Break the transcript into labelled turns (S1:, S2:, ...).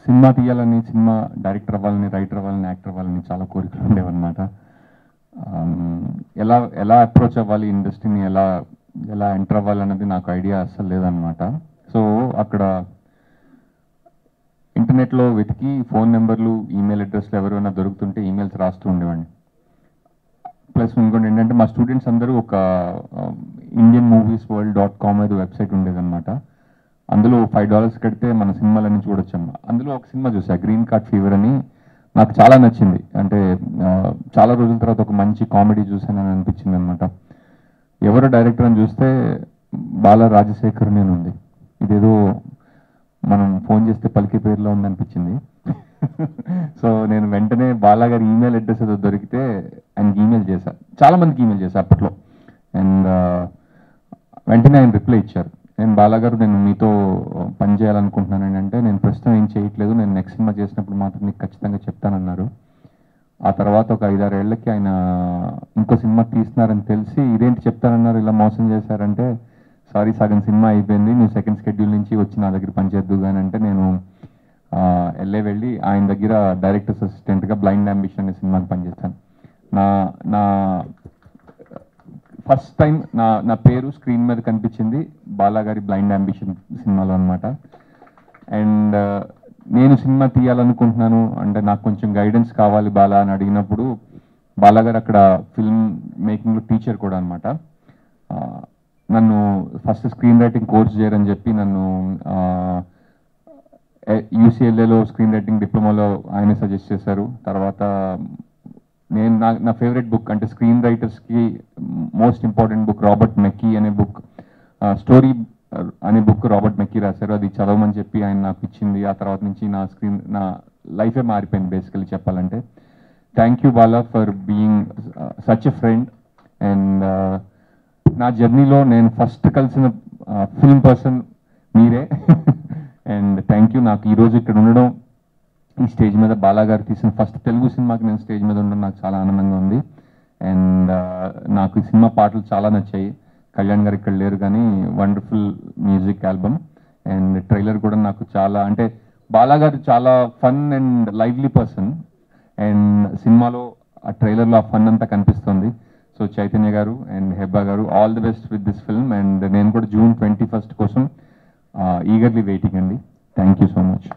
S1: Cinema తీయాలని, cinema director అవ్వాలని, writer అవ్వాలని, యాక్టర్ అవ్వాలని చాలా కోరికలు ఉండేవన్నమాట. ఎలా ఎలా అప్రోచ్ అవ్వాలి, ఇండస్ట్రీని ఎలా ఎలా ఎంటర్ అవ్వాలన్నది నాకు ఐడియా అస్సలు లేదనమాట. సో అక్కడ ఇంటర్నెట్లో వెతికి ఫోన్ నెంబర్లు, ఈమెయిల్ అడ్రస్లు ఎవరైనా దొరుకుతుంటే ఈమెయిల్స్ రాస్తూ ఉండేవాడిని. ప్లస్ ఇంకోటి ఏంటంటే మా స్టూడెంట్స్ అందరూ ఒక indianmoviesworld.com ఏదో వెబ్సైట్ ఉండేదన్నమాట. అందులో $5 కడితే మన సినిమాలన్నీ చూడొచ్చమ్మా. అందులో ఒక సినిమా చూసా, గ్రీన్ కార్డ్ ఫీవర్ అని. నాకు చాలా నచ్చింది. అంటే చాలా రోజుల తర్వాత ఒక మంచి కామెడీ చూసానని అనిపించింది అనమాట. ఎవరు డైరెక్టర్ అని చూస్తే బాలా రాజశేఖర్ నేను ఉంది. ఇదేదో మనం ఫోన్ చేస్తే పలికే పేరులో ఉందనిపించింది. సో నేను వెంటనే బాలా గారి ఈమెయిల్ అడ్రస్ ఏదో దొరికితే ఆయనకి ఈమెయిల్ చేశా. చాలా మందికి ఈమెయిల్ చేశా అప్పట్లో. అండ్ వెంటనే ఆయన రిప్లై ఇచ్చారు. నేను బాలా గారు, నేను మీతో పని చేయాలనుకుంటున్నాను అంటే, నేను ప్రస్తుతం ఏం చేయట్లేదు, నేను నెక్స్ట్ సినిమా చేసినప్పుడు మాత్రం నీకు ఖచ్చితంగా చెప్తానన్నారు. ఆ తర్వాత ఒక 5-6 ఏళ్ళకి ఆయన ఇంకో సినిమా తీస్తున్నారని తెలిసి, ఇదేంటి చెప్తానన్నారు, ఇలా మోసం చేశారంటే, సారీ సగం సినిమా అయిపోయింది, నువ్వు సెకండ్ షెడ్యూల్ నుంచి వచ్చి నా దగ్గర పనిచేద్దు కానీ అంటే, నేను LA వెళ్ళి ఆయన దగ్గర డైరెక్టర్స్ అసిస్టెంట్గా బ్లైండ్ అంబిషన్ అనే సినిమాకి పనిచేస్తాను. నా నా ఫస్ట్ టైం నా పేరు స్క్రీన్ మీద కనిపించింది బాలా గారి బ్లైండ్ అంబిషన్ సినిమాలో అనమాట. అండ్ నేను సినిమా తీయాలనుకుంటున్నాను అంటే నాకు కొంచెం గైడెన్స్ కావాలి బాలా అని అడిగినప్పుడు, బాలా గారు అక్కడ ఫిల్మ్ మేకింగ్లో టీచర్ కూడా అనమాట. నన్ను ఫస్ట్ స్క్రీన్ రైటింగ్ కోర్స్ చేయరని చెప్పి నన్ను UCLAలో స్క్రీన్ రైటింగ్ డిప్లొమాలో ఆయన సజెస్ట్ చేశారు. తర్వాత నేను నా ఫేవరెట్ బుక్ అంటే స్క్రీన్ రైటర్స్కి most important book Robert McKee అనే బుక్, స్టోరీ అనే బుక్ రాబర్ట్ మెక్కీ రాశారు. అది చదవమని చెప్పి ఆయన నాకు ఇచ్చింది. ఆ తర్వాత నుంచి నా లైఫే మారిపోయింది బేసికలీ చెప్పాలంటే. Thank you Bala for being such a friend. And నా జర్నీలో నేను ఫస్ట్ కలిసిన ఫిల్మ్ పర్సన్ మీరే. And thank you. నాకు ఈరోజు ఇక్కడ ఉండడం, ఈ స్టేజ్ మీద బాలా గారు తీసిన ఫస్ట్ తెలుగు సినిమాకి నేను స్టేజ్ మీద ఉండడం నాకు చాలా ఆనందంగా ఉంది. అండ్ నాకు ఈ సినిమా పాటలు చాలా నచ్చాయి. కళ్యాణ్ గారు ఇక్కడ లేరు కానీ wonderful music album. And trailer కూడా నాకు చాలా, అంటే బాలా గారు చాలా fun and lively person. And సినిమాలో ఆ ట్రైలర్లో ఆ ఫన్ అంతా కనిపిస్తుంది. సో చైతన్య గారు అండ్ హెబ్బా గారు, all the best with this film. And నేను కూడా June 21 కోసం ఈగర్లీ వెయిటింగ్ అండి. Thank you so much.